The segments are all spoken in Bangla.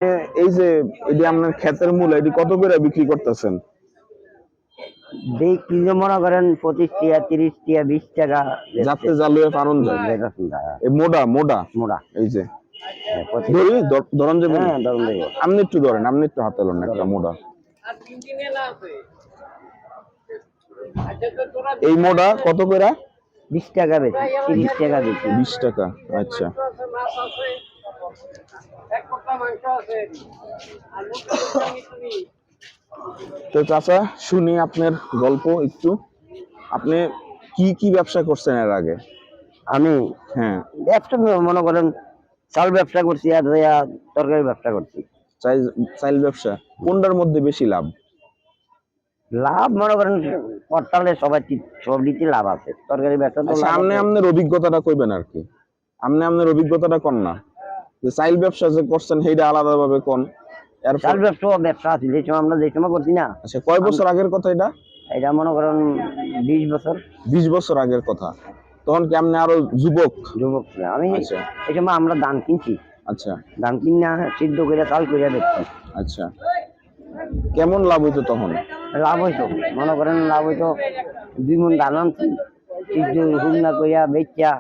এই যে এটি আপনার ক্ষেতের মূল এটি কত করে বিক্রি করতেছেন? বিক্রি মনে করেন 25 টাকা 30 টাকা 20 টাকা যাতে জালুয়ে পারন যায় এই মোডা মোডা মোড়া এই যে ধরি ধরন যে আপনি একটু ধরেন, আপনি একটু হাতে লোন একটা মোডা। এই মোডা কত করে? 20 টাকা বেশি 30 টাকা বেশি 20 টাকা। আচ্ছা তো চাচা শুনি আপনার গল্প একটু। আপনি কি কি ব্যবসা করছেন এর আগে? আমি হ্যাঁ ব্যবসা মনে করেন চাল ব্যবসা করছি আর তরকারি ব্যবসা করছি। চাইল ব্যবসা কোনটার মধ্যে বেশি লাভ? লাভ মনে করেন পটলে সবাই সব দিতে লাভ আছে, তরকারি ব্যবসা তো সামনে আপনার অভিজ্ঞতাটা কইবেন আর কি। আপনার অভিজ্ঞতাটা কোন না যে চাইল ব্যবসা যে করছেন সেইটা আলাদা ভাবে কোন। চাল ব্যবসা আছে যে সময় আমরা যে সময় করছি না। আচ্ছা কয় বছর আগের কথা এটা? এটা মনে করেন 20 বছর। 20 বছর আগের কথা। তখন কি আপনি আরো যুবক? আমি এই সময় আমরা ধান কিনছি। আচ্ছা ধান কিনা সিদ্ধ করে চাল করে বেচছি। আচ্ছা কেমন লাভ হইতো তখন? লাভ হইতো মনে করেন লাভ হইতো 2 মণ ধান আনছি সিদ্ধ হুন্না কইয়া বেচা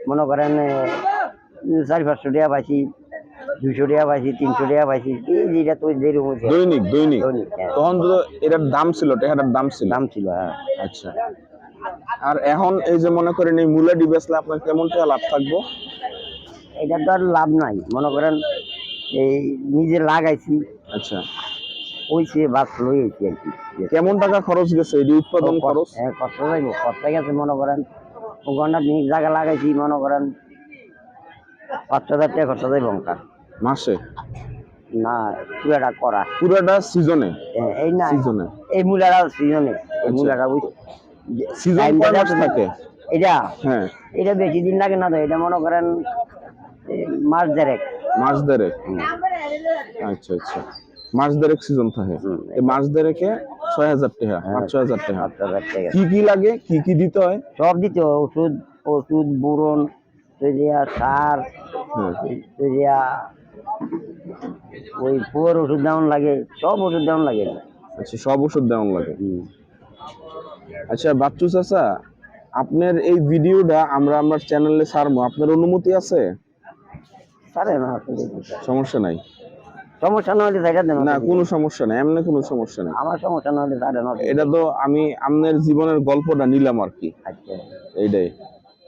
মনে করেন 400-500 টাকা পাইছি, 200 টাকা পাইছি, 300 টাকা পাইছি। এই যেটা তো দৈনিক দৈনিক তখন তো এটার দাম ছিল, টাকাটার দাম ছিল। হ্যাঁ আচ্ছা আর এখন এই যে মনে করেন এই মূলাটি বেচলে আপনার কেমন টাকা লাভ থাকবো? এটা তো আর লাভ নাই মনে করেন এই নিজে লাগাইছি। আচ্ছা ওই সে বাস লইছি আর কি। কেমন টাকা খরচ গেছে এই উৎপাদন খরচ? খরচা গেছে মনে করেন ঘন্টা নিজ জায়গা লাগাইছি মনে করেন 5,000 টাকা খরচা যাইব মাসে না পুরাটা সিজনে? এই না সিজনে এই মূলাটা সিজনে এই মূলাটা সিজন কয় মাস থাকে এটা? হ্যাঁ এটা বেশি দিন লাগে না তো, এটা মনে করেন মাস দেড়েক। আচ্ছা আচ্ছা মাস দেড়েক সিজন থাকে। এই মাস দেড়েকে 6,000 টাকা 5-6,000 টাকা। কি কি লাগে, কি কি দিতে হয়? সব দিতে হয়, ওষুধ বোরন সার ওই পুয়ার ওষুধ দেওয়ান লাগে, সব ওষুধ দেওয়ান লাগে। আচ্ছা সব ওষুধ দেওয়ান লাগে। আচ্ছা বাচ্চু চাচা আপনার এই ভিডিওটা আমরা আমার চ্যানেলে ছাড়বো, আপনার অনুমতি আছে? সমস্যা নাই? সমস্যা না হলে না কোনো সমস্যা নাই, এমনি কোনো সমস্যা নাই। আমার সমস্যা না হলে এটা তো আমি আপনার জীবনের গল্পটা নিলাম আর কি। আচ্ছা এইটাই।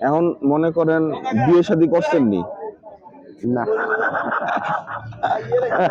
এখন মনে করেন বিয়ে শাদী করছেন নি? না